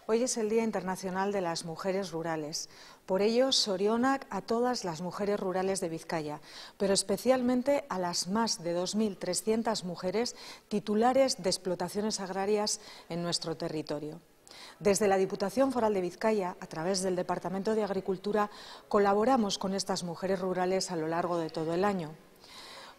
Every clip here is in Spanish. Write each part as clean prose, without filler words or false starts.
Hoy es el Día Internacional de las Mujeres Rurales. Por ello, sorionak a todas las mujeres rurales de Vizcaya, pero especialmente a las más de 2.300 mujeres titulares de explotaciones agrarias en nuestro territorio. Desde la Diputación Foral de Vizcaya, a través del Departamento de Agricultura, colaboramos con estas mujeres rurales a lo largo de todo el año.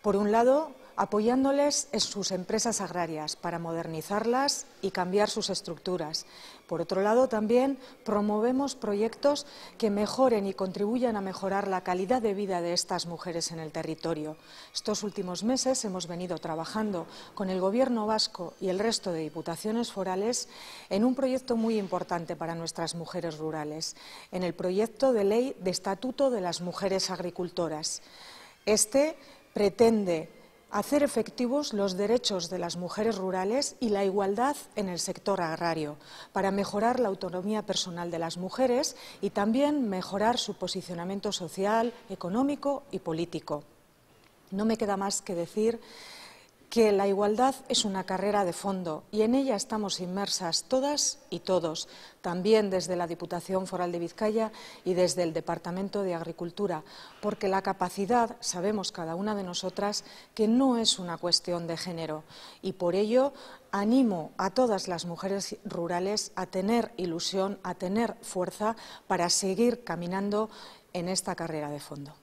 Por un lado, apoyándoles en sus empresas agrarias para modernizarlas y cambiar sus estructuras. Por otro lado, también promovemos proyectos que mejoren y contribuyan a mejorar la calidad de vida de estas mujeres en el territorio. Estos últimos meses hemos venido trabajando con el Gobierno vasco y el resto de diputaciones forales en un proyecto muy importante para nuestras mujeres rurales, en el proyecto de ley de Estatuto de las Mujeres Agricultoras. Este pretende hacer efectivos los derechos de las mujeres rurales y la igualdad en el sector agrario, para mejorar la autonomía personal de las mujeres y también mejorar su posicionamiento social, económico y político. No me queda más que decir que la igualdad es una carrera de fondo y en ella estamos inmersas todas y todos, también desde la Diputación Foral de Vizcaya y desde el Departamento de Agricultura, porque la capacidad, sabemos cada una de nosotras, que no es una cuestión de género y por ello animo a todas las mujeres rurales a tener ilusión, a tener fuerza para seguir caminando en esta carrera de fondo.